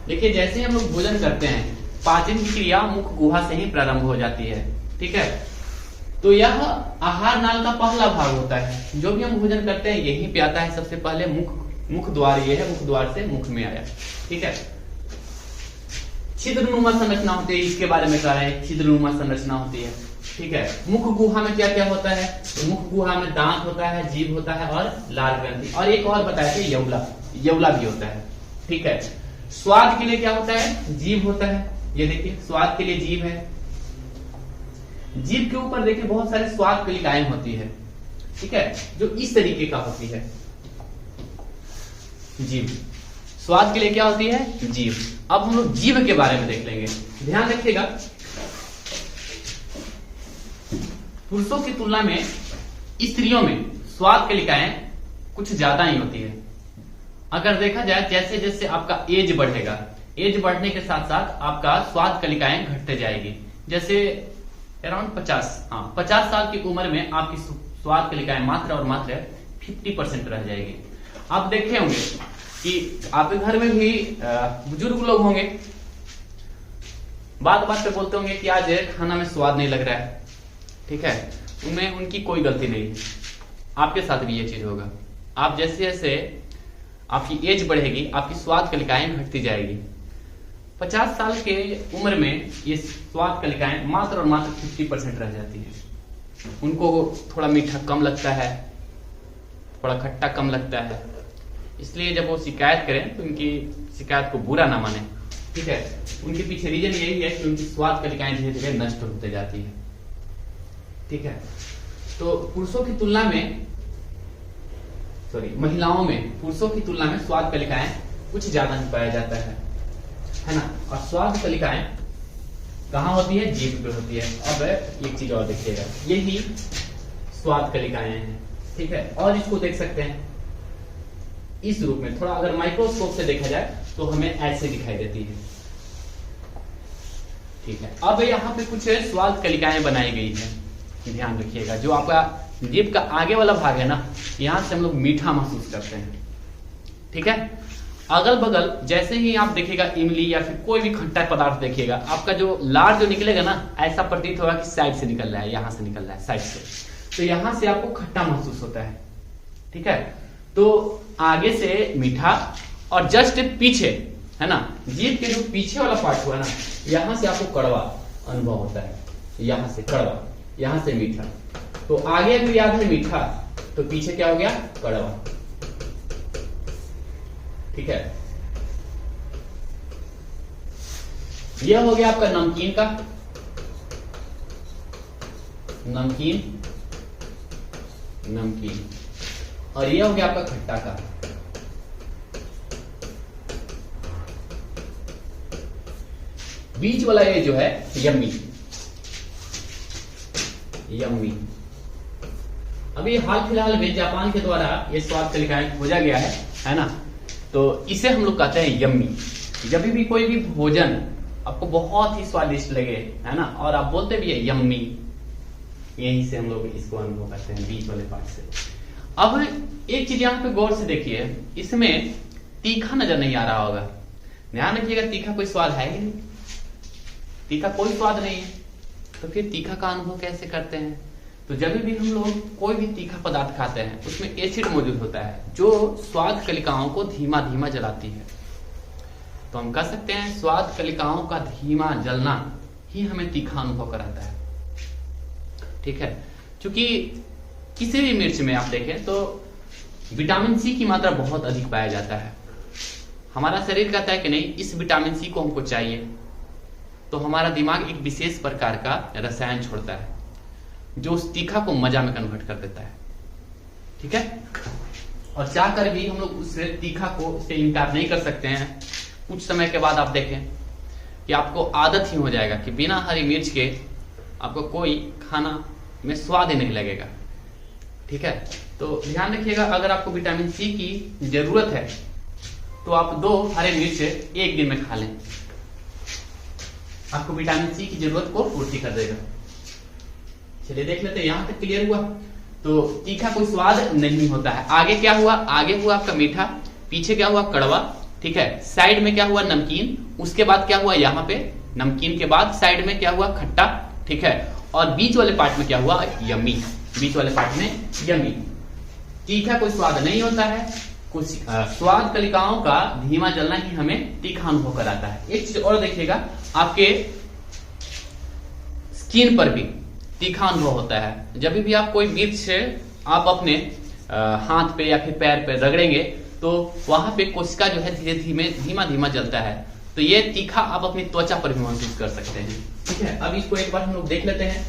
देखिए जैसे ही हम लोग भोजन करते हैं, पाचन की क्रिया मुख गुहा से ही प्रारंभ हो जाती है। ठीक है, तो यह आहार नाल का पहला भाग होता है। जो भी हम भोजन करते हैं यहीं पे आता है सबसे पहले, मुख द्वार ये है, मुख द्वार से मुख में आया। ठीक है, छिद्रनुमा संरचना होती है, इसके बारे में कह रहे हैं, छिद्रनुमा संरचना होती है। ठीक है, मुख गुहा में क्या क्या होता है? तो मुख गुहा में दांत होता है, जीभ होता है और लाल ग्रंथि, और एक और बताया कि यौला भी होता है। ठीक है, स्वाद के लिए क्या होता है? जीभ होता है। ये देखिए स्वाद के लिए जीभ है। जीभ के ऊपर देखिए बहुत सारे स्वाद कलिकाएं होती है। ठीक है, जो इस तरीके का होती है जीभ। स्वाद के लिए क्या होती है? जीभ। अब हम लोग जीभ के बारे में देख लेंगे। ध्यान रखिएगा, पुरुषों की तुलना में स्त्रियों में स्वाद कलिकाएं कुछ ज्यादा ही होती है। अगर देखा जाए जैसे जैसे आपका एज बढ़ेगा, एज बढ़ने के साथ साथ आपका स्वाद कलिकाएं घटते जाएगी। जैसे अराउंड 50 साल की उम्र में आपकी स्वाद कलिकाएं मात्र और मात्र 50% रह जाएगी। आप देखे होंगे कि आपके घर में भी बुजुर्ग लोग होंगे, बात बात पे बोलते होंगे कि आज खाना में स्वाद नहीं लग रहा है। ठीक है, उनमें उनकी कोई गलती नहीं। आपके साथ भी ये चीज होगा। आप जैसे जैसे आपकी एज बढ़ेगी, आपकी स्वाद कलिकाएं घटती जाएगी। 50 साल के उम्र में ये स्वाद कलिकाएं मात्र और मात्र 50% रह जाती है। उनको थोड़ा मीठा कम लगता है, थोड़ा खट्टा कम लगता है, इसलिए जब वो शिकायत करें तो उनकी शिकायत को बुरा ना माने। ठीक है, उनके पीछे रीजन यही है कि उनकी स्वाद कलिकाएं धीरे धीरे नष्ट होते जाती है। ठीक है, तो पुरुषों की तुलना में महिलाओं में पुरुषों की तुलना में स्वाद कलिकाएं कुछ ज्यादा ही पाया जाता है ना। और स्वाद कलिकाएं कहाँ होती है? जीभ पे होती है। अब एक चीज और देखिएगा, यही स्वाद कलिकाएं हैं। ठीक है, और इसको देख सकते हैं इस रूप में, थोड़ा अगर माइक्रोस्कोप से देखा जाए तो हमें ऐसे दिखाई देती है। ठीक है, अब यहाँ पे कुछ स्वाद कलिकाएं बनाई गई है, ध्यान रखिएगा। जो आपका जीभ का आगे वाला भाग है ना, यहां से हम लोग मीठा महसूस करते हैं। ठीक है, अगल बगल जैसे ही आप देखिएगा इमली या फिर कोई भी खट्टा पदार्थ देखिएगा, आपका जो लार जो निकलेगा ना, ऐसा प्रतीत होगा कि साइड से निकल रहा है, यहां से निकल रहा है साइड से, तो यहां से आपको खट्टा महसूस होता है। ठीक है, तो आगे से मीठा और जस्ट पीछे है ना, जीभ के जो पीछे वाला पार्ट हुआ ना, यहां से आपको कड़वा अनुभव होता है। यहां से कड़वा, यहां से मीठा। तो आगे अगर याद है मीठा, तो पीछे क्या हो गया? कड़वा। ठीक है, यह हो गया आपका नमकीन का, नमकीन, और यह हो गया आपका खट्टा का। बीच वाला ये जो है यम्मी। अभी हाल फिलहाल में जापान के द्वारा ये स्वाद कलिकाएं खोजा गया है ना, तो इसे हम लोग कहते हैं यम्मी। जब भी कोई भी भोजन आपको बहुत ही स्वादिष्ट लगे, है ना, और आप बोलते भी है यम्मी, यहीं से हम लोग इसको अनुभव करते हैं, बीच वाले पार्ट से। अब एक चीज यहाँ पे गौर से देखिए, इसमें तीखा नजर नहीं आ रहा होगा। ध्यान रखिएगा, तीखा कोई स्वाद है ही नहीं, तीखा कोई स्वाद नहीं है, तो फिर तीखा का अनुभव कैसे करते हैं? तो जब भी हम लोग कोई भी तीखा पदार्थ खाते हैं, उसमें एसिड मौजूद होता है जो स्वाद कलिकाओं को धीमा धीमा जलाती है। तो हम कह सकते हैं स्वाद कलिकाओं का धीमा जलना ही हमें तीखा अनुभव कराता है। ठीक है, क्योंकि किसी भी मिर्च में आप देखें तो विटामिन सी की मात्रा बहुत अधिक पाया जाता है। हमारा शरीर कहता है कि नहीं, इस विटामिन सी को हमको चाहिए, तो हमारा दिमाग एक विशेष प्रकार का रसायन छोड़ता है जो उस तीखा को मजा में कन्वर्ट कर देता है। ठीक है, और चाहकर भी हम लोग उस तीखा को से इनकार नहीं कर सकते हैं। कुछ समय के बाद आप देखें कि आपको आदत ही हो जाएगा कि बिना हरी मिर्च के आपको कोई खाना में स्वाद ही नहीं लगेगा। ठीक है, तो ध्यान रखिएगा, अगर आपको विटामिन सी की जरूरत है तो आप 2 हरे मिर्च एक दिन में खा लें, आपको विटामिन सी की जरूरत को पूर्ति कर देगा। चलिए देख लेते हैं, यहां तक क्लियर हुआ। तो तीखा कोई स्वाद नहीं होता है। आगे क्या हुआ? आगे हुआ आपका मीठा, पीछे क्या हुआ? कड़वा, ठीक है। साइड में क्या हुआ, नमकीन, उसके बाद क्या हुआ, यहाँ पे नमकीन के बाद साइड में क्या हुआ, खट्टा, ठीक है। और बीच वाले पार्ट में क्या हुआ, यम्मी, बीच वाले पार्ट में यम्मी। तीखा कोई स्वाद नहीं होता है, कुछ स्वाद कलिकाओं का धीमा जलना ही हमें तीखा अनुभव कराता है। एक चीज और देखिएगा, आपके स्किन पर भी तीखा अनुभव होता है। जब भी आप कोई मिर्च आप अपने हाथ पे या फिर पैर पे रगड़ेंगे तो वहां पे कोशिका जो है धीरे धीमा धीमा जलता है। तो ये तीखा आप अपनी त्वचा पर भी महसूस कर सकते हैं, ठीक है। अब इसको एक बार हम लोग देख लेते हैं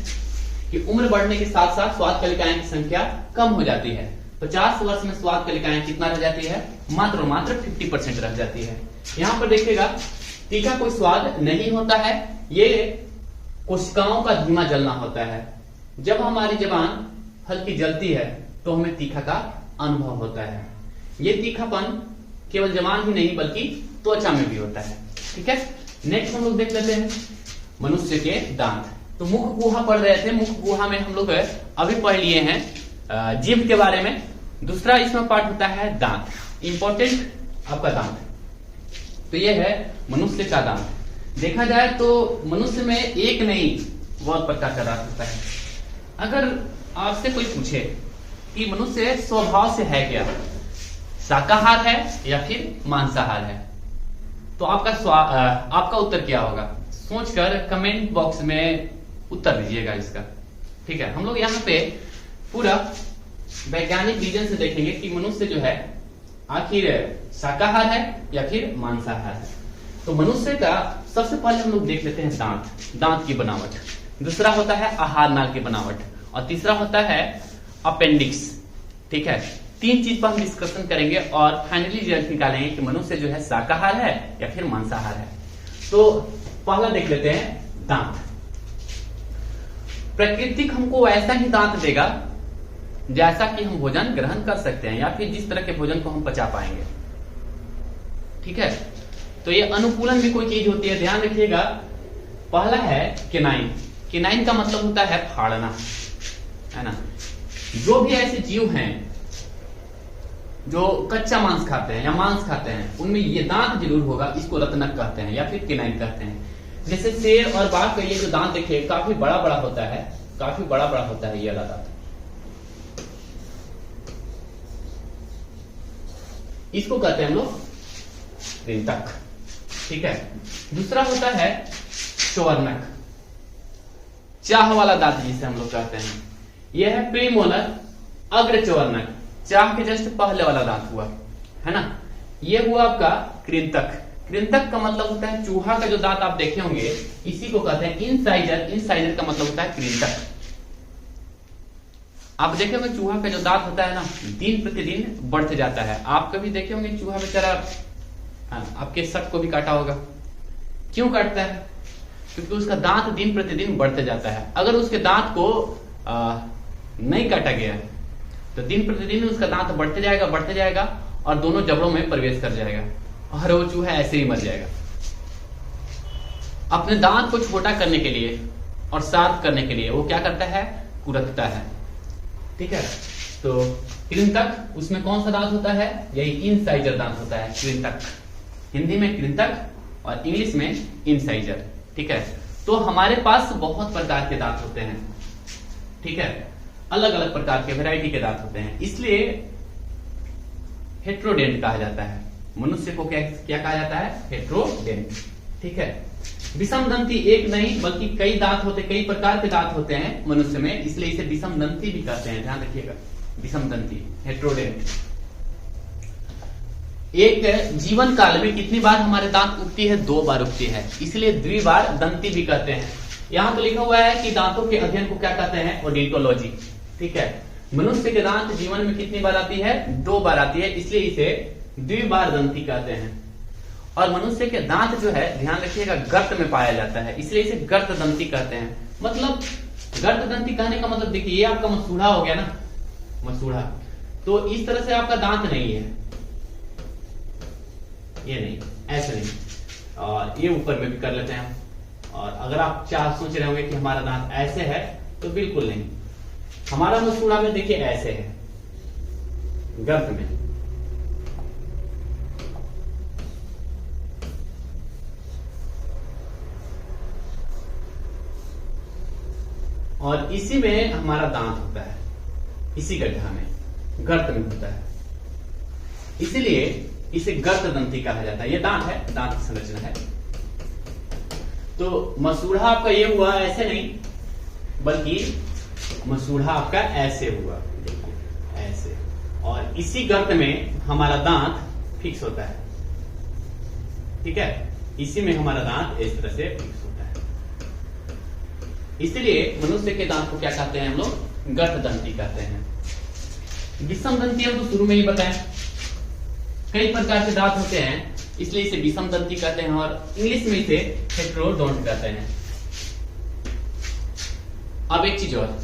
कि उम्र बढ़ने के साथ साथ स्वाद कलिकाएं की संख्या कम हो जाती है। 50 वर्ष में स्वाद कलिकाएं कितना रह जाती है, मात्र 50% रह जाती है। यहाँ पर देखिएगा, तीखा कोई स्वाद नहीं होता है, ये कोशिकाओं का धीमा जलना होता है। जब हमारी जबान हल्की जलती है तो हमें तीखा का अनुभव होता है। ये तीखापन केवल जबान ही नहीं बल्कि त्वचा में भी होता है, ठीक है। नेक्स्ट हम लोग देख लेते हैं मनुष्य के दांत। तो मुख गुहा पढ़ रहे थे, मुख गुहा में हम लोग अभी पढ़ लिए हैं जीभ के बारे में। दूसरा इसमें पार्ट होता है दांत, इंपॉर्टेंट आपका दांत। तो ये है मनुष्य का दांत। देखा जाए तो मनुष्य में एक नहीं बहुत प्रकार का दांत होता है। अगर आपसे कोई पूछे कि मनुष्य स्वभाव से है क्या, शाकाहार है या फिर मांसाहार है, तो आपका उत्तर क्या होगा, सोचकर कमेंट बॉक्स में उत्तर दीजिएगा इसका, ठीक है। हम लोग यहाँ पे पूरा वैज्ञानिक रीजन से देखेंगे कि मनुष्य जो है आखिर शाकाहार है या फिर मांसाहार है। तो मनुष्य का सबसे पहले हम लोग देख लेते हैं दांत, दांत की बनावट। दूसरा होता है आहार नाल की बनावट और तीसरा होता है अपेंडिक्स, ठीक है। 3 चीज पर हम डिस्कशन करेंगे और फाइनली रिजल्ट निकालेंगे कि मनुष्य जो है शाकाहार है या फिर मांसाहार है। तो पहला देख लेते हैं दांत। प्राकृतिक हमको ऐसा ही दांत देगा जैसा कि हम भोजन ग्रहण कर सकते हैं या फिर जिस तरह के भोजन को हम पचा पाएंगे, ठीक है। तो ये अनुकूलन भी कोई चीज होती है, ध्यान रखिएगा। पहला है केनाइन। केनाइन का मतलब होता है फाड़ना, है ना। जो भी ऐसे जीव हैं जो कच्चा मांस खाते हैं या मांस खाते हैं, उनमें ये दांत जरूर होगा। इसको रत्नक कहते हैं या फिर केनाइन कहते हैं। जैसे शेर और बाघ का ये जो दांत देखिए काफी बड़ा बड़ा होता है, काफी बड़ा बड़ा होता है ये वाला दांत। इसको कहते हैं हम लोग कृंतक, ठीक है। दूसरा होता है चौवर्णक, चाह वाला दांत जिसे हम लोग कहते हैं। यह है प्रीमोलर अग्र चौवर्णक, चाह के जस्ट पहले वाला दांत हुआ, है ना। ये हुआ आपका कृंतक। कृंतक का मतलब होता है चूहा का जो दांत आप देखे होंगे, इसी को कहते हैं इंसाइजर। इंसाइजर का मतलब होता है कृंतक। आप देखे होंगे चूहा का जो दांत होता है ना, दिन प्रतिदिन बढ़ते जाता है। आप कभी देखे होंगे चूहा बेचारा आपके शर्ट को भी काटा होगा। क्यों काटता है? क्योंकि उसका दांत दिन प्रतिदिन बढ़ते जाता है। अगर उसके दांत को नहीं काटा गया तो दिन प्रतिदिन उसका दांत बढ़ते जाएगा और दोनों जबड़ों में प्रवेश कर जाएगा और वो चूहा ऐसे ही मर जाएगा। अपने दांत को छोटा करने के लिए और शार्प करने के लिए वो क्या करता है, कुरकता है, ठीक है। तो कृंतक, उसमें कौन सा दांत होता है, यही इंसाइजर दांत होता है, कृंतक। हिंदी में कृंतक और इंग्लिश में इंसाइजर, ठीक है। तो हमारे पास बहुत प्रकार के दांत होते हैं, ठीक है। अलग अलग प्रकार के वैरायटी के दांत होते हैं, इसलिए हेट्रोडेंट कहा जाता है। मनुष्य को क्या कहा जाता है, हेट्रोडेंट, ठीक है। विषम दंती एक नहीं बल्कि कई दांत होते, कई प्रकार के दांत होते हैं मनुष्य में, इसलिए इसे विषम दंती भी कहते हैं। ध्यान रखिएगा, विषम दंती, हेट्रोडेंट। एक जीवन काल में कितनी बार हमारे दांत उगती है, 2 बार उगती है, इसलिए द्विबार दंती भी कहते हैं। यहां तो लिखा हुआ है कि दांतों के अध्ययन को क्या कहते हैं, ओडोंटोलॉजी, ठीक है। मनुष्य के दांत जीवन में कितनी बार आती है, 2 बार आती है, इसलिए इसे द्विबार दंती कहते हैं। और मनुष्य के दांत जो है, ध्यान रखिएगा, गर्त में पाया जाता है, इसलिए इसे गर्त दंती कहते हैं। मतलब गर्त दंती कहने का मतलब देखिए, ये आपका मसूड़ा हो गया ना, मसूड़ा। तो इस तरह से आपका दांत नहीं है, ये नहीं, ऐसे नहीं, और ये ऊपर में भी कर लेते हैं। और अगर आप सोच रहे होंगे कि हमारा दांत ऐसे है, तो बिल्कुल नहीं। हमारा मसूड़ा में देखिए ऐसे है, गर्त में, और इसी में हमारा दांत होता है, इसी गड्ढा में, गर्त में होता है, इसीलिए इसे गर्त दंती कहा जाता है। ये दांत है, दांत की संरचना है। तो मसूड़ा आपका ये हुआ ऐसे नहीं, बल्कि मसूड़ा आपका ऐसे हुआ, देखिए ऐसे, और इसी गर्त में हमारा दांत फिक्स होता है। ठीक है, इसी में हमारा दांत इस तरह से फिक्स होता है। इसलिए मनुष्य के दांत को क्या कहते हैं हम लोग? गर्त दंती कहते हैं। विषम दंती हम तो शुरू में ही बताएं, कई प्रकार के दांत होते हैं, इसलिए इसे विषम दंती कहते हैं, और इंग्लिश में इसे हेटेरोडोंट कहते हैं। अब एक चीज और,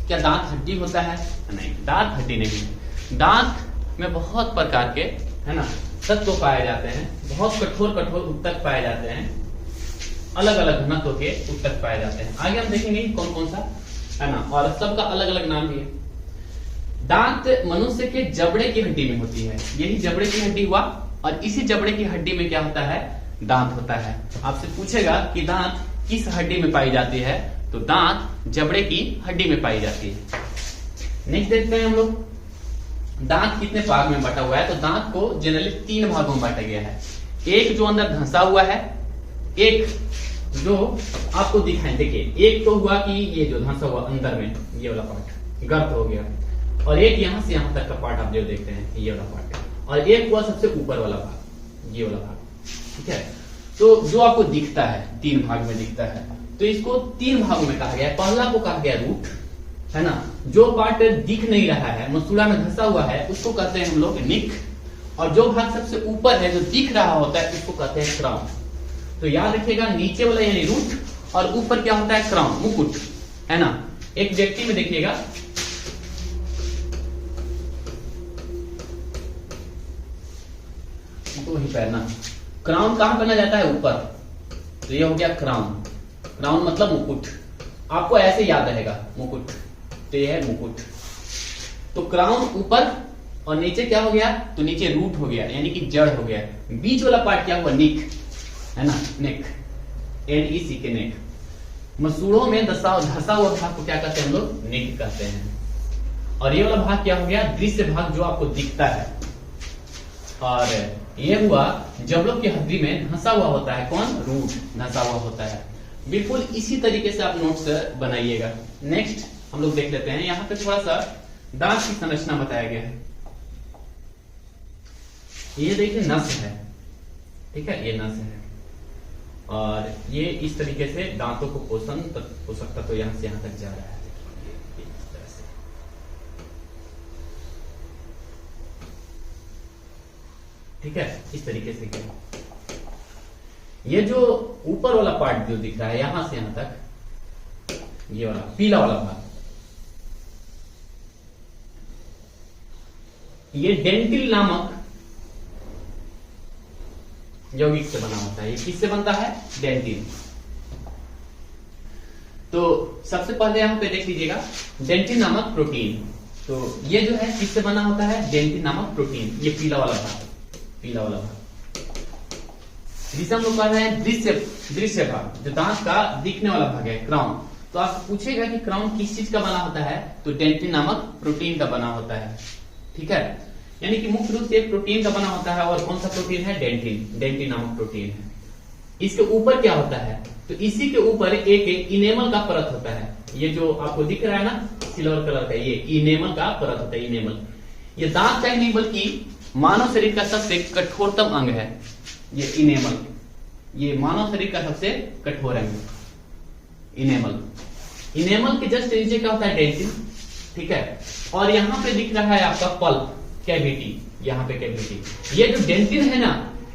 क्या दांत हड्डी होता है? नहीं, दांत हड्डी नहीं है। दांत में बहुत प्रकार के, है ना, तत्व पाए जाते हैं, बहुत कठोर कठोर उत्तक पाए जाते हैं, अलग अलग घनत्व के उत्तक पाए जाते हैं। आगे हम देखेंगे कौन कौन सा, है ना, और सबका अलग अलग नाम भी है। दांत मनुष्य के जबड़े की हड्डी में होती है, यही जबड़े की हड्डी हुआ, और इसी जबड़े की हड्डी में क्या होता है? दांत होता है। आपसे पूछेगा कि दांत किस हड्डी में पाई जाती है, तो दांत जबड़े की हड्डी में पाई जाती है। नेक्स्ट देखते हैं हम लोग, दांत कितने भाग में बटा हुआ है? तो दांत को जनरली 3 भागों में बांटा गया है। एक जो अंदर धंसा हुआ है, एक जो आपको दिखाएं, देखिए एक तो हुआ कि ये जो धंसा हुआ अंदर में, ये वाला पार्ट गर्त हो गया, और एक यहां से यहां तक का पार्ट आप जो देखते हैं, ये वाला पार्ट, और एक हुआ सबसे ऊपर वाला भाग, ये वाला भाग। ठीक है, तो जो आपको दिखता है 3 भाग में दिखता है, तो इसको 3 भागों में कहा गया है। पहला को कहा गया रूट, है ना, जो पार्ट दिख नहीं रहा है, मसूड़ा में धंसा हुआ है, उसको कहते हैं हम लोग निक, और जो भाग सबसे ऊपर है, जो दिख रहा होता है, उसको कहते हैं क्राउन। तो याद रखिएगा, नीचे वाला यानी रूट, और ऊपर क्या होता है? क्राउन, मुकुट, है ना। एक व्यक्ति में देखिएगा, तो ही पैरना, क्राउन कहां पहना जाता है? ऊपर। तो ये हो गया क्राउन, क्राउन मतलब मुकुट, आपको ऐसे याद रहेगा, मुकुट, तो ये है मुकुट। तो क्राउन ऊपर, और नीचे क्या हो गया? तो नीचे रूट हो गया, यानी कि जड़ हो गया। बीच वाला पार्ट क्या हुआ? निक, है ना, नेक, NEC के नेक। मसूड़ों में धसा हुआ भाग को क्या कहते हैं हम लोग? नेक कहते हैं। और ये वाला भाग क्या हो गया? दृश्य भाग, जो आपको दिखता है। और ये हुआ जबड़ों की हड्डी में धंसा हुआ होता है, कौन? रूट, धंसा हुआ होता है। बिल्कुल इसी तरीके से आप नोट्स बनाइएगा। नेक्स्ट हम लोग देख लेते हैं, यहाँ पे थोड़ा सा दांत की संरचना बताया गया है। ये देखिए नस है, ठीक है, ये नस है, और ये इस तरीके से दांतों को पोषक तत्व यहां से यहां तक जा रहा है, देखिए इस तरह से। ठीक है, इस तरीके से क्या, ये जो ऊपर वाला पार्ट जो दिख रहा है यहां से यहां तक, ये वाला पीला वाला भाग, ये डेंटिल नामक यौगिक से बना होता है। ये किससे बनता है? डेंटिन। तो सबसे पहले यहां पे देख लीजिएगा, डेंटिन नामक प्रोटीन। तो ये जो है किससे बना होता है? डेंटिन नामक प्रोटीन। ये पीला वाला भाग, पीला वाला भाग, जिसे हम लोग कह रहे हैं दृश्य भाग, जो दांत का दिखने वाला भाग है, क्राउन। तो आपसे पूछेगा कि क्राउन किस चीज का बना होता है? तो डेंटिन नामक प्रोटीन का बना होता है। ठीक है, यानी कि मुख्य रूप से एक प्रोटीन का बना होता है, और कौन सा प्रोटीन है? डेंटिन, डेंटिन नामक प्रोटीन है। इसके ऊपर क्या होता है? तो इसी के ऊपर एक इनेमल का परत होता है। ये जो आपको दिख रहा है ना सिल्वर कलर का, ये इनेमल का परत होता है। इनेमल ये दांत का ही नहीं बल्कि मानव शरीर का सबसे कठोरतम अंग है। ये इनेमल, ये मानव शरीर का सबसे कठोर अंग, इनेमल। इनेमल के जस्ट नीचे क्या होता है? डेंटिन। ठीक है, और यहां पे दिख रहा है आपका पल्प, कैविटी, यहाँ पे कैविटी। ये जो डेंटिन है ना,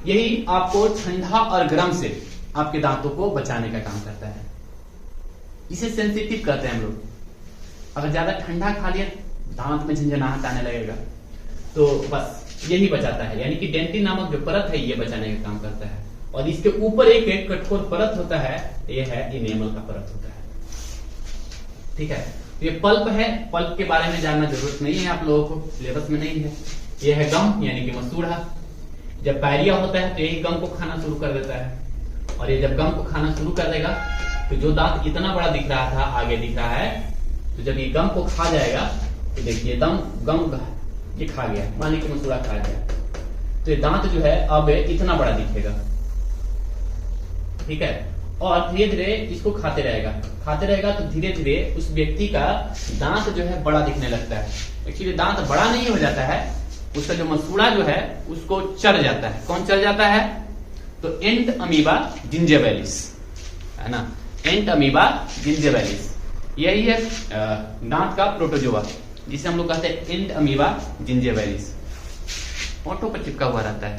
यही आपको ठंडा और गर्म से आपके दांतों को बचाने का काम करता है। इसे सेंसिटिव कहते हैं हम लोग। अगर ज्यादा ठंडा खा लिया दांत में झंझनाहट आने लगेगा, तो बस यही बचाता है। यानी कि डेंटिन नामक जो परत है ये बचाने का काम करता है। और इसके ऊपर एक कठोर परत होता है, ये है इनेमल का परत होता है। ठीक है, ये पल्प है। पल्प के बारे में जानना जरूरत नहीं है आप लोगों को, सिलेबस में नहीं है। ये है गम, यानी कि मसूड़ा। जब डायरिया होता है तो यही गम को खाना शुरू कर देता है, और ये जब गम को खाना शुरू कर देगा तो जो दांत इतना बड़ा दिख रहा था आगे दिख रहा है तो जब ये गम को खा जाएगा तो देखिए गम ये खा गया, मान लीजिए मसूड़ा खा गया, तो ये दांत जो है अब इतना बड़ा दिखेगा, ठीक है। और धीरे धीरे इसको खाते रहेगा तो धीरे धीरे उस व्यक्ति का दांत जो है बड़ा दिखने लगता है। एक्चुअली दांत बड़ा नहीं हो जाता है, उसका जो मसूड़ा जो है उसको चढ़ जाता है। कौन चढ़ जाता है? तो एंट अमीबा जिंजिविलिस, है ना, एंट अमीबा जिंजिविलिस, यही है दांत का प्रोटोजोआ, जिसे हम लोग कहते हैं एंट अमीबा जिंजिविलिस। होंठों पर चिपका हुआ रहता है,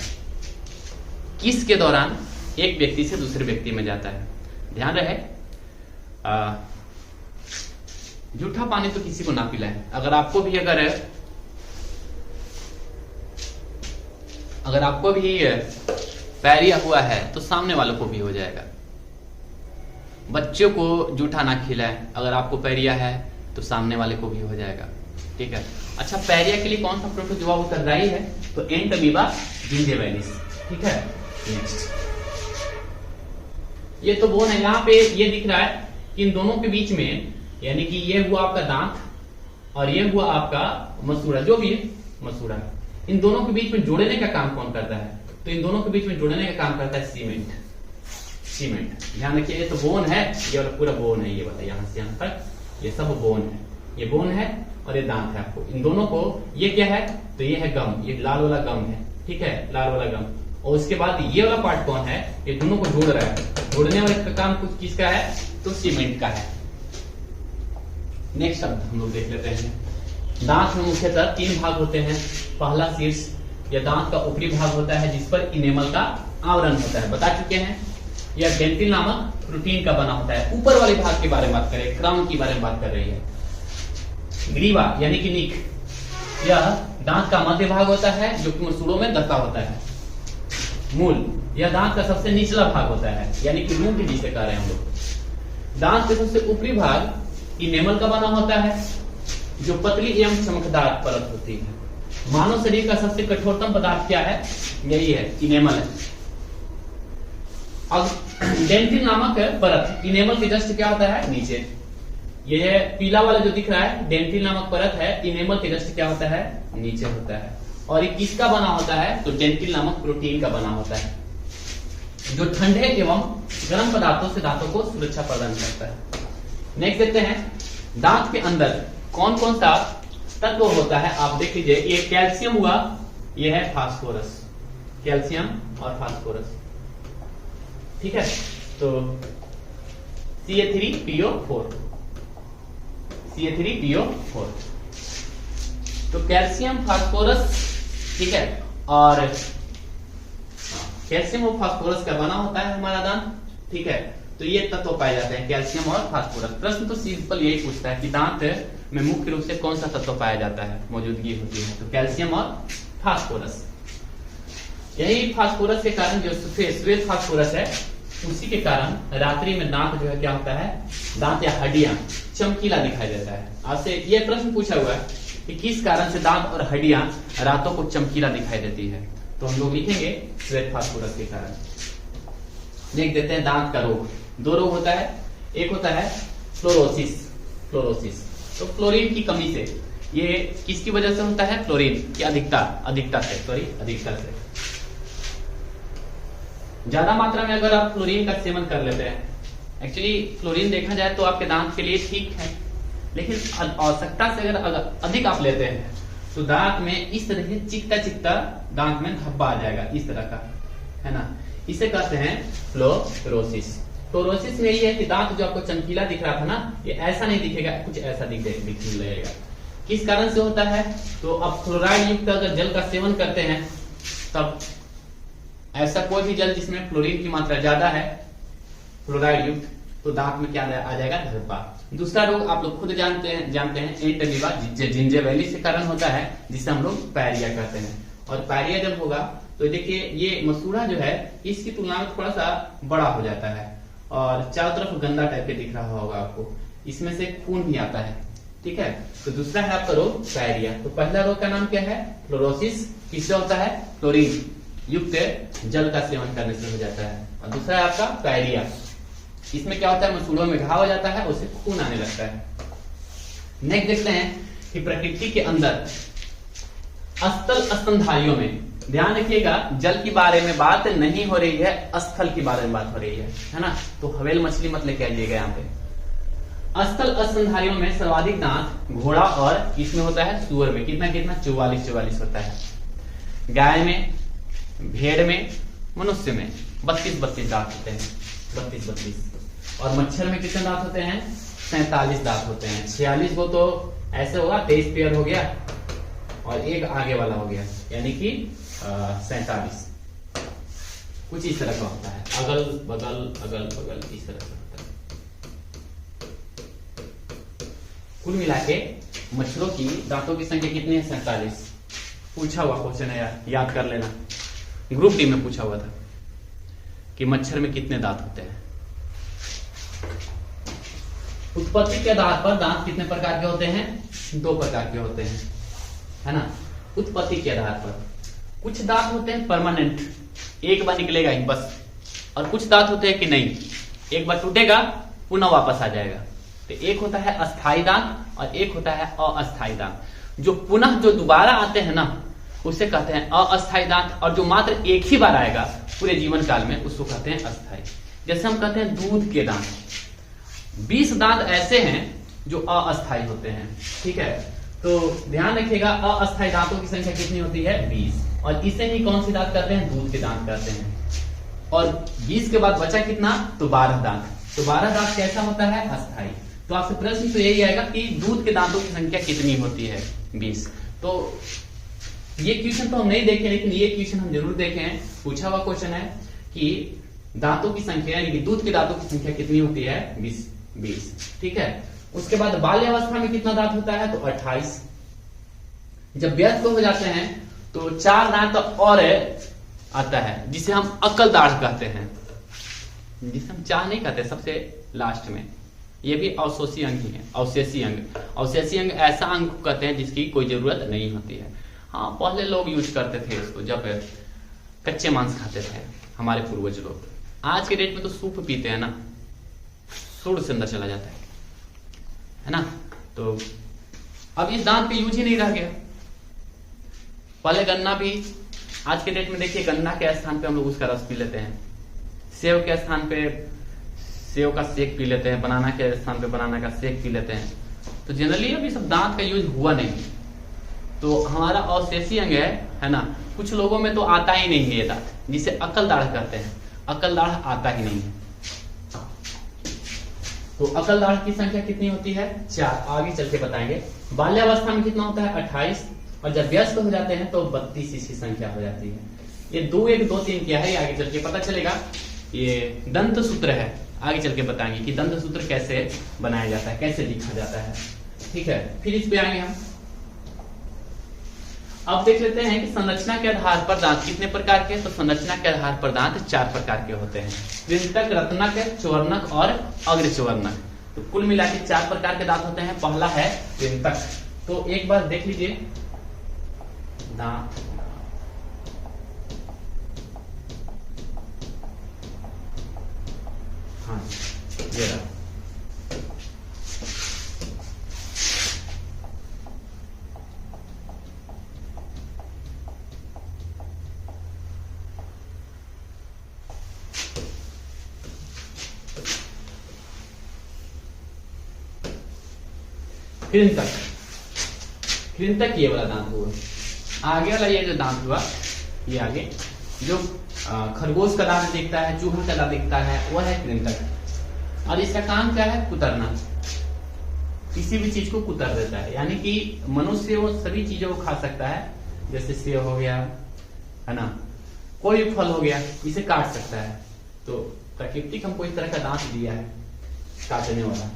किस के दौरान एक व्यक्ति से दूसरे व्यक्ति में जाता है। ध्यान रहे, जूठा पानी तो किसी को ना पिलाएं। अगर आपको भी पैरिया हुआ है तो सामने वालों को भी हो जाएगा। बच्चों को जूठा ना खिलाएं, अगर आपको पैरिया है तो सामने वाले को भी हो जाएगा, ठीक है। अच्छा, पैरिया के लिए कौन सा प्रोटोजोआ उत्तरदायी है? तो एंट अमीबा जिंजिविलिस, ठीक है। नेक्स्ट, ये तो बोन है, यहाँ पे ये दिख रहा है कि इन दोनों के बीच में, यानी कि ये हुआ आपका दांत और ये हुआ आपका मसूड़ा, जो भी है मसूड़ा, इन दोनों के बीच में जोड़ने का काम कौन करता है? तो इन दोनों के बीच में जोड़ने का काम करता है सीमेंट। ध्यान रखिए, ये तो बोन है, ये और पूरा बोन है, ये बताइए यहां से यहां तक ये सब बोन है, ये बोन है और ये दांत है। आपको इन दोनों को, ये क्या है? तो ये है गम, ये लाल वाला गम है, ठीक है, लाल वाला गम। और उसके बाद ये वाला पार्ट कौन है? ये दोनों को जोड़ रहा है। जोड़ने वाले का काम कुछ किसका है? तो सीमेंट का है। नेक्स्ट शब्द हम लोग देख लेते हैं। दांत में मुख्यतः 3 भाग होते हैं। पहला शीर्ष या दांत का ऊपरी भाग होता है, जिस पर इनेमल का आवरण होता है, बता चुके हैं। यह डेंटिल नामक प्रोटीन का बना होता है। ऊपर वाले भाग के बारे में बात करें, क्राउन के बारे में बात कर रही है। ग्रीवा यानी कि निक, यह दांत का मध्य भाग होता है, जो कि मसूड़ों में दसा होता है। मूल, यह दांत का सबसे निचला भाग होता है, यानी कि रूट जिसे कह रहे हैं हम लोग। दांत के सबसे ऊपरी भाग इनेमल का बना होता है, जो पतली एवं चमकदार परत होती है। मानव शरीर का सबसे कठोरतम पदार्थ क्या है? यही है, इनेमल है। अब डेंटिल नामक परत, इनेमल के जस्ट क्या होता है? नीचे। ये पीला वाला जो दिख रहा है डेंटिल नामक परत है, इनेमल के जस्ट क्या होता है? नीचे होता है। और ये किसका बना होता है? तो डेंटिल नामक प्रोटीन का बना होता है, जो ठंडे एवं गर्म पदार्थों से दांतों को सुरक्षा प्रदान करता है। नेक्स्ट देखते हैं, दांत के अंदर कौन कौन सा तत्व होता है? आप देख लीजिए, ये कैल्शियम हुआ, ये है फास्फोरस, कैल्शियम और फास्फोरस, ठीक है। तो CA3PO4, CA3PO4, तो कैल्शियम, फास्फोरस, ठीक है। और कैल्शियम और फास्फोरस का बना होता है हमारा दांत, ठीक है। तो ये तत्व पाए जाते हैं, कैल्शियम और फास्फोरस। प्रश्न तो सिंपल यही पूछता है कि दांत में मुख्य रूप से कौन सा तत्व पाया जाता है, मौजूदगी होती है? तो कैल्शियम और फास्फोरस। यही फास्फोरस के कारण, जो श्वेत फास्फोरस है, उसी के कारण रात्रि में दांत जो है क्या होता है? दांत या हड्डियां चमकीला दिखाई देता है। आपसे ये प्रश्न पूछा हुआ है कि किस कारण से दांत और हड्डियां रातों को चमकीला दिखाई देती है? तो हम लोग लिखेंगे श्वेत फास्फोरस के कारण। देख देते हैं दांत का रोग। 2 रोग होता है, एक होता है फ्लोरोसिस। तो फ्लोरीन की कमी से, ये किसकी वजह से होता है? फ्लोरीन की अधिकता से। ज्यादा मात्रा में अगर आप फ्लोरीन का सेवन कर लेते हैं, एक्चुअली फ्लोरीन देखा जाए तो आपके दांत के लिए ठीक है, लेकिन आवश्यकता से अगर अधिक आप लेते हैं तो दांत में इस तरह से चिकता दांत में धब्बा आ जाएगा, इस तरह का, है ना। इसे कहते हैं फ्लोरोसिस। फ्लोरोसिस में यही है कि दांत जो आपको चमकीला दिख रहा था ना, ये ऐसा नहीं दिखेगा, कुछ ऐसा दिखने लगेगा। किस कारण से होता है? तो अब फ्लोराइड युक्त अगर जल का सेवन करते हैं, तब ऐसा कोई भी जल जिसमें फ्लोरीन की मात्रा ज्यादा है, फ्लोराइड युक्त, तो दांत में क्या आ जाएगा? धब्बा। दूसरा रोग आप लोग खुद जानते हैं एंट अमीबा जिंजिविलिस के कारण होता है, जिसे हम लोग पैरिया कहते हैं। और पैरिया जब होगा तो देखिए, ये मसूड़ा जो है इसकी तुलना में थोड़ा सा बड़ा हो जाता है और चारों तरफ गंदा टाइप के दिख रहा होगा आपको, इसमें से खून भी आता है, ठीक है। तो दूसरा है आपका रोग पैरिया। तो पहला रोग का नाम क्या है? फ्लोरोसिस। किससे होता है? फ्लोरीन युक्त जल का सेवन करने से हो जाता है। और दूसरा है आपका पैरिया। इसमें क्या होता है? मसूड़ों में घाव हो जाता है, उससे खून आने लगता है। नेक्स्ट देखते हैं कि प्रकृति के अंदर स्थल स्तनधारियों में, ध्यान रखिएगा जल के बारे में बात नहीं हो रही है, स्थल के बारे में बात हो रही है ना। तो हवेल मछली मत लेके आइएगा यहाँ पे। स्थल स्तनधारियों में सर्वाधिक दांत घोड़ा और इसमें होता है सुअर में, कितना कितना 44 होता है। गाय में, भेड़ में, मनुष्य में 32 दांत होते हैं, 32। और मच्छर में कितने दांत होते हैं? 47 दांत होते हैं। 46 को तो ऐसे होगा 23 पेयर हो गया और एक आगे वाला हो गया, यानी कि 47। कुछ इस तरह का होता है, अगल बगल इस तरह का होता है। कुल मिला के मच्छरों की दांतों की संख्या कितनी है? 47। पूछा हुआ क्वेश्चन है यार, याद कर लेना। ग्रुप डी में पूछा हुआ था कि मच्छर में कितने दांत होते हैं। उत्पत्ति के आधार पर दांत कितने प्रकार के होते हैं? 2 प्रकार के होते हैं, है ना। उत्पत्ति के आधार पर कुछ दांत होते हैं परमानेंट, एक बार निकलेगा ही बस, और कुछ दांत होते हैं कि नहीं, एक बार टूटेगा पुनः वापस आ जाएगा। तो एक होता है अस्थायी दांत और एक होता है अस्थायी दांत। जो पुनः जो दोबारा आते हैं ना, उसे कहते हैं अस्थायी दांत, और जो मात्र एक ही बार आएगा पूरे जीवन काल में, उसको कहते हैं अस्थायी। जैसे हम कहते हैं दूध के दांत, 20 दांत ऐसे हैं जो अस्थायी होते हैं, ठीक है। तो ध्यान रखिएगा अस्थायी दांतों की संख्या कितनी होती है? 20। और इसे ही कौन सी दांत कहते हैं? दूध के दांत कहते हैं। और 20 के बाद बचा कितना? तो 12 दांत। तो 12 दांत कैसा होता है? अस्थायी। तो आपसे प्रश्न तो यही आएगा कि दूध के दांतों की संख्या कितनी होती है? 20। तो ये क्वेश्चन तो हम नहीं देखे, लेकिन ये क्वेश्चन हम जरूर देखे हैं। पूछा हुआ क्वेश्चन है कि दांतों की संख्या, यानी कि दूध के दांतों की संख्या कितनी होती है? 20, ठीक है। उसके बाद बाल्यावस्था में कितना दांत होता है? तो 28। जब व्यस्क हो जाते हैं तो 4 दांत और आता है, जिसे हम अक्ल दाढ़ कहते हैं, जिसे हम चाह नहीं कहते सबसे लास्ट में। ये भी अवशोषी अंग ही है, अवशेषी अंग। अवशेषी अंग ऐसा अंग कहते हैं जिसकी कोई जरूरत नहीं होती है। हाँ, पहले लोग यूज करते थे इसको जब कच्चे मांस खाते थे हमारे पूर्वज लोग। आज के डेट में तो सूप पीते हैं ना, सुर से अंदर चला जाता है ना। तो अब इस दांत पे यूज ही नहीं रह गया। पहले गन्ना भी, आज के डेट में देखिए गन्ना के स्थान पे हम लोग उसका रस पी लेते हैं, सेव के स्थान पे सेव का शेक पी लेते हैं, बनाना के स्थान पे बनाना का शेक पी लेते हैं। तो जनरली अभी सब दांत का यूज हुआ नहीं। तो हमारा अवशेषी अंग है ना, कुछ लोगों में तो आता ही नहीं है ये दांत, जिसे अकल दाढ़ कहते हैं। अकल दाढ़ आता ही नहीं है। तो अकल दाढ़ की संख्या कितनी होती है? 4। आगे चल के बताएंगे। बाल्यावस्था में कितना होता है? 28। और जब व्यस्त हो जाते हैं तो 32 इसकी संख्या हो जाती है। ये 2 1 2 3 क्या है, आगे चल के पता चलेगा। ये दंत सूत्र है, आगे चल के बताएंगे कि दंत सूत्र कैसे बनाया जाता है, कैसे लिखा जाता है, ठीक है। फिर इस पे आएंगे हम। अब देख लेते हैं कि संरचना के आधार पर दांत कितने प्रकार के। तो संरचना के आधार पर दांत 4 प्रकार के होते हैं, कृंतक, रत्नक, चौवर्णक और अग्रचौवर्णक। तो कुल मिला के 4 प्रकार के दांत होते हैं। पहला है कृंतक। तो एक बार देख लीजिए दांत, हाँ ये रहा। कृंतक, कृंतक ये वाला दांत हुआ। आगे वाला ये जो दांत हुआ, ये आगे जो खरगोश का दांत दिखता है, चूहा का दांत दिखता है, वह है कृंतक। और इसका काम क्या है? कुतरना। किसी भी चीज को कुतर देता है, यानी कि मनुष्य वो सभी चीजों को खा सकता है, जैसे सेब हो गया, है ना, कोई भी फल हो गया, इसे काट सकता है। तो प्राकृतिक हमको इस तरह का दांत दिया है काटने वाला,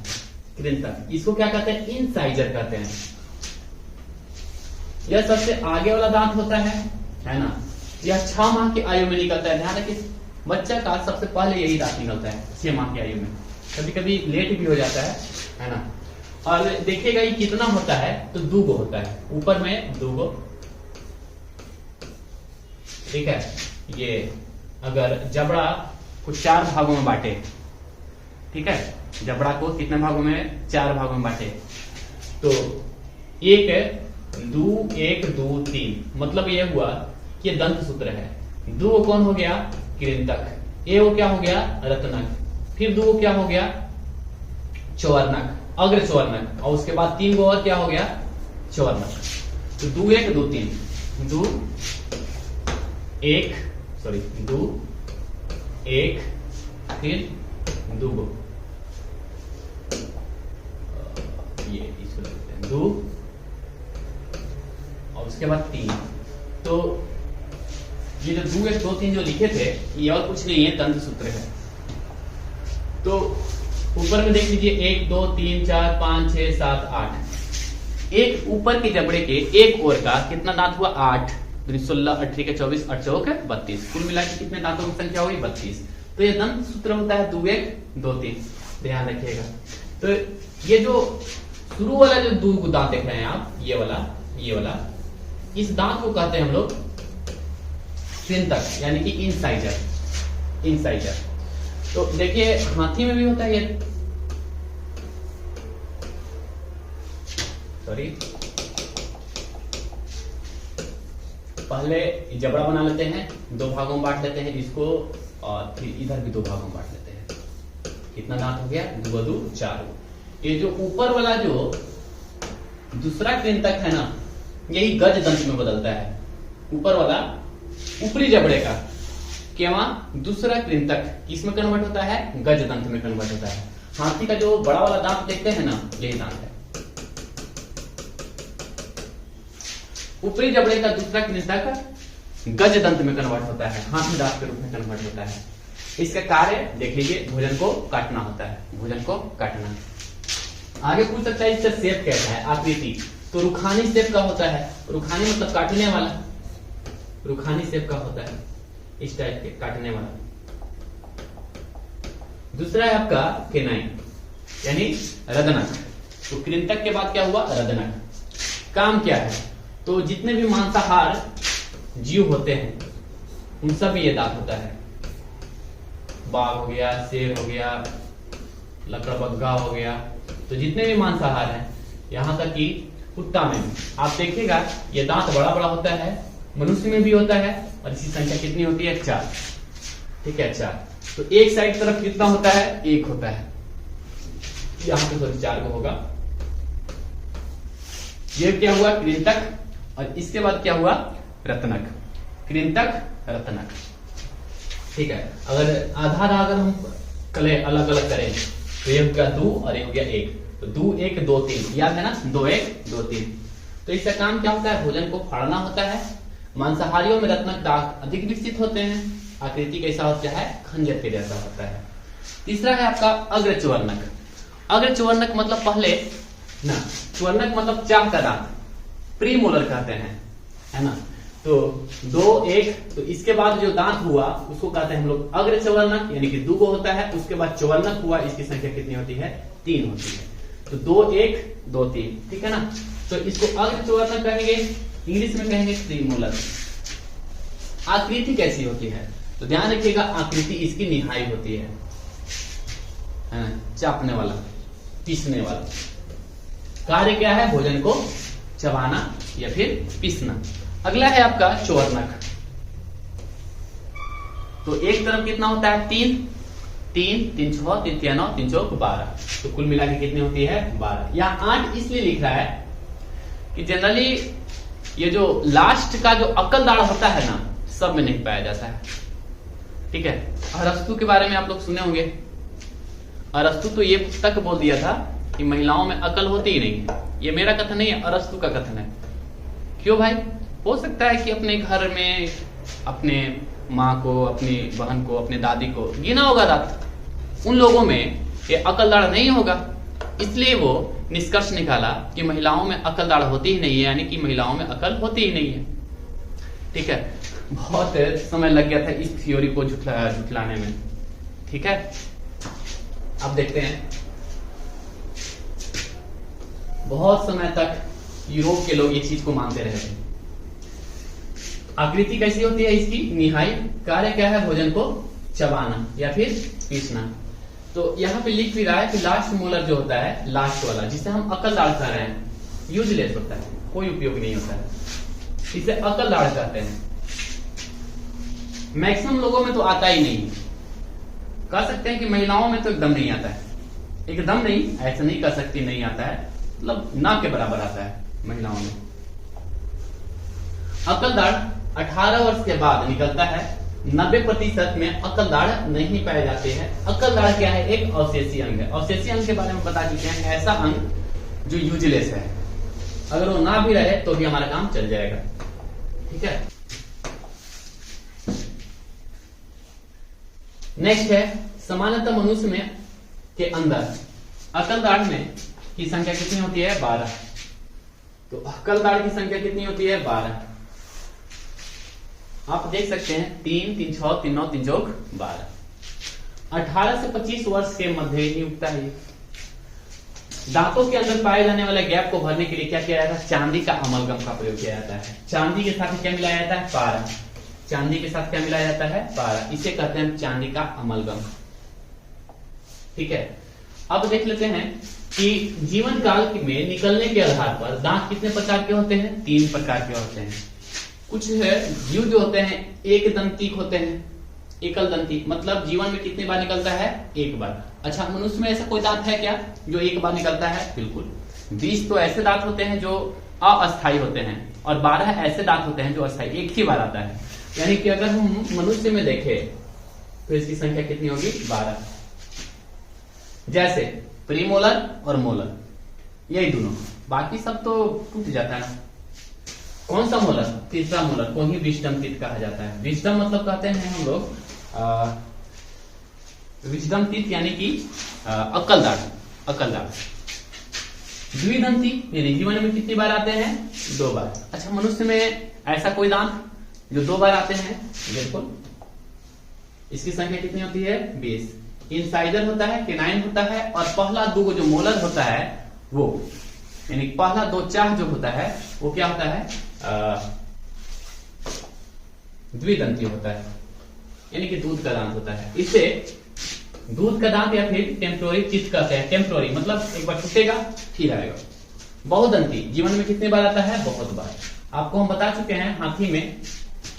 कृंतक। इसको क्या कहते हैं? इंसाइजर कहते हैं। यह सबसे आगे वाला दांत होता है ना। यह 6 माह की आयु में निकलता है। ध्यान रखिए, बच्चा का सबसे पहले यही दांत निकलता है 6 माह की आयु में। कभी कभी लेट भी हो जाता है ना। और देखिएगा ये कितना होता है? तो 2 गो होता है, ऊपर में 2 गो, ठीक है। ये अगर जबड़ा को 4 भागों में बांटे, ठीक है, जबड़ा को कितने भागों में? 4 भागों में बांटे, तो एक दो तीन, मतलब ये हुआ कि ये दंत सूत्र है। दो कौन हो गया? कृंतक। ए वो क्या हो गया? रत्नक। फिर दो क्या हो गया? चवर्णक, अग्र चवर्णक। और उसके बाद तीन को और क्या हो गया? चवर्णक। तो दो एक दो तीन, दो एक, सॉरी दो एक, फिर दो गो, ये इसको लिखते हैं दो, और उसके बाद तीन। तो ये जो दो एक दो तीन जो लिखे थे, ये और कुछ नहीं है, तंत्र सूत्र है। तो ऊपर में देख लीजिए, 1 2 3 4 5 6 7 8। एक ऊपर के जबड़े के एक ओर का कितना दांत हुआ? 8। 16 18 के 24 8 चौक 32, कुल मिला के कितने दांतों की संख्या हुई? 32। तो ये दंत सूत्र होता है 2 1 2 3, ध्यान रखिएगा। तो ये जो शुरू वाला जो दो दांत देख रहे हैं आप, ये वाला, इस दांत को कहते हैं हम लोग कृंतक, यानी कि इंसाइजर। तो देखिए हाथी में भी होता है ये, सॉरी, पहले जबड़ा बना लेते हैं, दो भागों में बांट लेते हैं इसको, और फिर इधर भी दो भागों में बांट लेते हैं। कितना दांत हो गया? 2 2 4। ये जो ऊपर वाला जो दूसरा कृंतक है ना, यही गज दंत में बदलता है। ऊपर वाला ऊपरी जबड़े का केवा दूसरा कृंतक किसमें कन्वर्ट होता है? गज दंत में कन्वर्ट होता है। हाथी का जो बड़ा वाला दांत देखते हैं ना, यही दांत है। ऊपरी जबड़े का दूसरा कृंतक गज दंत में कन्वर्ट होता है, हाथी दांत के रूप में कन्वर्ट होता है। इसका कार्य देख लीजिए, भोजन को काटना होता है, भोजन को काटना। आगे पूछ सकता है इसका शेप कैसा है, आकृति। तो रुखानी शेप का होता है। रुखानी मतलब काटने वाला, रुखानी शेप का होता है, इस टाइप के काटने वाला। दूसरा है आपका केनाइन, यानी रदनक। तो कृंतक के बाद क्या हुआ? रदनक। काम क्या है? तो जितने भी मांसाहार जीव होते हैं उन सब में ये दांत होता है। बाघ हो गया, शेर हो गया, लकड़बग्गा हो गया, तो जितने भी मांसाहार हैं, यहां तक कि कुत्ता में भी आप देखिएगा ये दांत बड़ा बड़ा होता है। मनुष्य में भी होता है, और इसकी संख्या कितनी होती है? 4। ठीक है, 4। तो एक साइड तरफ कितना होता है? 1 होता है। यहां पे सॉरी 4 को होगा। ये क्या हुआ? कृंतक। और इसके बाद क्या हुआ? रत्नक। कृंतक, रत्नक। ठीक है, अगर आधा अगर हम कले अलग अलग करें तो ये हो गया 2 और ये हो गया 1। तो 2 1 2 3, याद है ना? 2 1 2 3। तो इसका काम क्या होता है? भोजन को फाड़ना होता है। मांसाहारियों में रत्नक दांत अधिक विकसित होते हैं। आकृति कैसा होता है? खंजर के जैसा होता है। तीसरा है आपका अग्रचवर्णक। अग्रचवर्णक मतलब पहले ना, चवर्णक मतलब चाह का दांत, प्रीमोलर कहते हैं, है ना? तो 2 1, तो इसके बाद जो दांत हुआ उसको कहते हैं हम लोग अग्रचवर्णक, यानी कि 2 होता है। उसके बाद चवर्णक हुआ, इसकी संख्या कितनी होती है? 3 होती है। तो 2 1 2 3, ठीक है ना? तो इसको अग्रचवर्णक कहेंगे, इंग्लिश में कहेंगे प्रीमोलर। आकृति कैसी होती है? तो ध्यान रखिएगा, आकृति इसकी निहाई होती है ना? चापने वाला, पीसने वाला। कार्य क्या है? भोजन को चबाना या फिर पीसना। अगला है आपका चवर्णक। तो एक तरफ कितना होता है? 3 3 3 6 3 3 9 3 चौक 12। तो कुल मिला के कितनी होती है? 12। यहाँ 8 इसलिए लिख रहा है कि जनरली ये जो लास्ट का जो अकल दाढ़ होता है ना, सब में नहीं पाया जाता है। ठीक है, अरस्तु के बारे में आप लोग सुने होंगे। अरस्तु तो ये तक बोल दिया था कि महिलाओं में अकल होती ही नहीं है। ये मेरा कथन नहीं है, अरस्तु का कथन है। क्यों भाई? हो सकता है कि अपने घर में अपने माँ को, अपनी बहन को, अपने दादी को गिना होगा दांत, उन लोगों में ये अकल दाढ़ नहीं होगा, इसलिए वो निष्कर्ष निकाला कि महिलाओं में अकल दाढ़ होती ही नहीं है, यानी कि महिलाओं में अकल होती ही नहीं है। ठीक है, बहुत समय लग गया था इस थ्योरी को झुठलाने में। ठीक है, अब देखते हैं। बहुत समय तक यूरोप के लोग ये चीज को मानते रहे थे। आकृति कैसी होती है इसकी? निहाई। कार्य क्या है? भोजन को चबाना या फिर पीसना। तो यहाँ पे लिख भी रहा है कि लास्ट मोलर जो होता है, लास्ट वाला जिसे हम अकल दाढ़ कह रहे हैं, यूजलेस होता है, कोई उपयोग नहीं होता है। इसे अकल दाढ़ कहते हैं। मैक्सिमम लोगों में तो आता ही नहीं, कह सकते हैं कि महिलाओं में तो एकदम नहीं आता है। एकदम नहीं, ऐसा नहीं कह सकती नहीं आता है, मतलब ना के बराबर आता है महिलाओं में। अकल दाढ़ 18 वर्ष के बाद निकलता है। 90% में अकल दाढ़ नहीं पाए जाते हैं। अकल दाढ़ क्या है? एक अवशेषीय अंग है। अवशेषीय अंग के बारे में बता चुके हैं, ऐसा अंग जो यूजलेस है, अगर वो ना भी रहे तो भी हमारा काम चल जाएगा। ठीक है, नेक्स्ट है सामान्यतः मनुष्य में के अंदर अकल दाढ़ में की संख्या कितनी होती है? 12। तो अकल दाढ़ की संख्या कितनी होती है? 12। आप देख सकते हैं 3, 3, 6, 3, 9, 3 चौक 12। 18 से 25 वर्ष के मध्य ही उगता है। दांतों के अंदर पाए जाने वाले गैप को भरने के लिए क्या किया जाता है? चांदी का अमलगम का प्रयोग किया जाता है। चांदी के साथ क्या मिलाया जाता है? पारा। चांदी के साथ क्या मिलाया जाता है? पारा। इसे कहते हैं चांदी का अमलगम। ठीक है, अब देख लेते हैं कि जीवन काल में निकलने के आधार पर दांत कितने प्रकार के होते हैं? 3 प्रकार के होते हैं। कुछ जीव जो होते हैं एक दंती होते हैं, एकल दंती, मतलब जीवन में कितनी बार निकलता है? एक बार। अच्छा, मनुष्य में ऐसा कोई दांत है क्या जो एक बार निकलता है? बिल्कुल। 20 तो ऐसे दांत होते हैं जो अस्थायी होते हैं और 12 ऐसे दांत होते हैं जो अस्थायी, एक ही बार आता है। यानी कि अगर हम मनुष्य में देखें तो इसकी संख्या कितनी होगी? 12। जैसे प्रीमोलर और मोलर, यही दोनों, बाकी सब तो टूट जाता है ना। कौन सा मोलर? तीसरा मोलर को ही विजडम टीथ कहा जाता है। विजडम मतलब कहते हैं हम लोग विजडम टीथ यानी कि अक्ल दाढ़। अक्ल दाढ़ द्विदंती यानी जीवन में कितनी बार आते हैं? 2 बार। अच्छा, मनुष्य में ऐसा कोई दांत जो 2 बार आते हैं? बिल्कुल। इसकी संख्या कितनी होती है? 20। इंसाइजर होता है, केनाइन होता है, और पहला 2 जो मोलर होता है वो, यानी पहला 2 चाह जो होता है वो क्या होता है? द्विदंती होता है, यानी कि दूध का दांत होता है। इसे दूध का दांत या फिर टेम्पोररी टीथ कहते हैं। टेम्पोररी मतलब एक बार टूटेगा फिर आएगा। बहुदंती जीवन में कितने बार आता है? बहुत बार। आपको हम बता चुके हैं हाथी में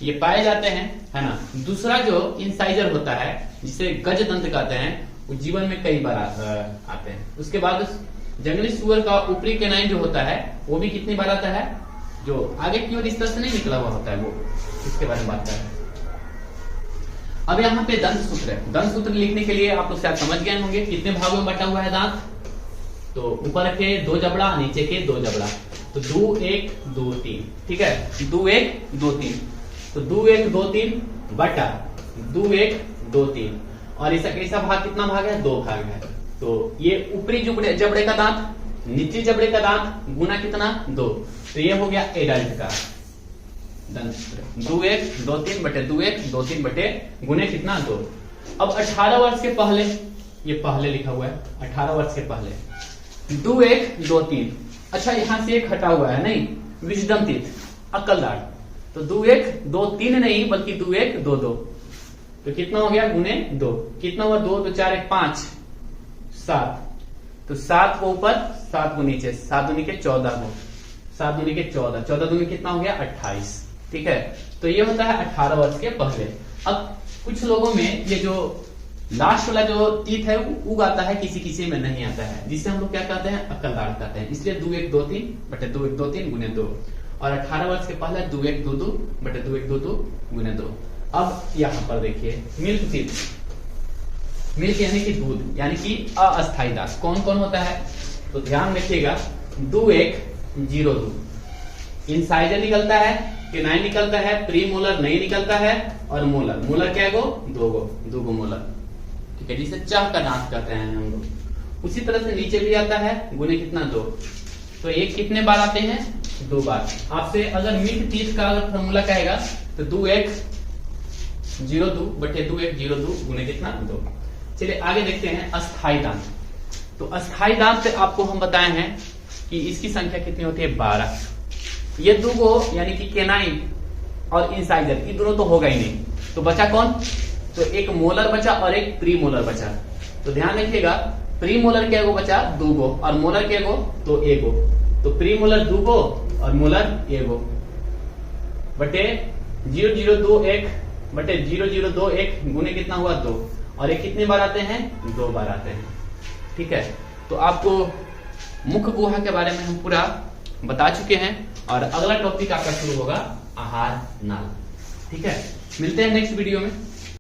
ये पाए जाते हैं, है ना। दूसरा जो इंसाइजर होता है जिसे गज दंत कहते हैं, वो जीवन में कई बार आते हैं। उसके बाद जंगली सुअर का ऊपरी केनाइन जो होता है वो भी कितनी बार आता है? जो आगे की ओर इस तरह से नहीं निकला हुआ होता है वो, इसके बारे में बात कर रहे हैं। अब यहाँ पे दंत सूत्र है। दंत सूत्र लिखने के लिए आप लोग शायद समझ गए होंगे कितने भागों में बटा हुआ है दांत। तो ऊपर के 2 जबड़ा, नीचे के 2 जबड़ा, तो 2, 1, 2, 3। ठीक है, 2, 1, 2, 3। तो 2, 1, 2, 3 बटा 2, 1, 2, 3, और इसका कैसा भाग? कितना भाग है? 2 भाग है। तो ये ऊपरी जबड़े का दांत, नीचे जबड़े का दांत गुना कितना? 2। तो ये हो गया एडल्ट का दंत सूत्र। 2, 1, 2, 3 बटे 2, 1, 2, 3 बटे गुने कितना? 2। अब 18 वर्ष के पहले, ये पहले लिखा हुआ है, 18 वर्ष के पहले 2, 1, 2, 3। अच्छा, यहां से एक हटा हुआ है, नहीं, विजडम टीथ, अक्ल दाढ़। तो 2, 1, 2, 3 नहीं बल्कि 2, 1, 2, 2। तो कितना हो गया? गुने 2। कितना हुआ? 2, 2, 4, 1, 5, 7। तो 7 को ऊपर, 7 को नीचे, 7 दूनी के 14 हो, 7 दूनी के 14, 14 दूनी कितना हो गया? 28। ठीक है, तो ये होता है 18 वर्ष के पहले। अब कुछ लोगों में ये जो लास्ट वाला जो टीथ है वो उगाता है, किसी किसी में नहीं आता है, जिसे हम लोग क्या कहते हैं? अक्ल दाढ़ कहते हैं। इसलिए 2, 1, 2, 3 बटे 2, 1, 2, 3 गुने 2, और 18 वर्ष के पहले 2, 1, 2, 2 बटे 2, 1, 2, 2 गुने 2। अब यहाँ पर देखिए मिल्क टीथ। मिल्क यानी कि दूध, यानी कि अस्थायी दांत कौन कौन होता है? तो ध्यान रखिएगा, 2, 1, 0, 2 इंसाइजर निकलता है, केनाइन निकलता है, प्री मोलर नहीं निकलता है, और मोलर, मोलर क्या गो? 2 गो मोलर। ठीक है, जिसे चाह का दांत कहते हैं हम लोग। उसी तरह से नीचे भी आता है, गुने कितना? 2। तो ये कितने बार आते हैं? 2 बार। आपसे अगर मिल्क टीथ का अगर फॉर्मूला कहेगा तो 2, 1, 0, 2 बटे 2, 1, 0, 2 गुने कितना? 2। चलिए आगे देखते हैं अस्थायी दांत। तो अस्थायी दांत से आपको हम बताए हैं कि इसकी संख्या कितनी होती है? 12। ये 2 गो यानी कि केनाइन और इंसाइजर, ये दोनों तो होगा ही नहीं, तो बचा कौन? तो एक मोलर बचा और एक प्री मोलर बचा। तो ध्यान रखिएगा, प्री मोलर के गो बचा 2 गो और मोलर के गो तो 1 गो। तो प्री मोलर 2 गो और मोलर 1 गो बटे 0021 बटे 0021 गुने कितना हुआ 2, और ये कितने बार आते हैं 2 बार आते हैं। ठीक है, तो आपको मुख गुहा के बारे में हम पूरा बता चुके हैं और अगला टॉपिक आपका शुरू होगा आहार नाल। ठीक है, मिलते हैं नेक्स्ट वीडियो में।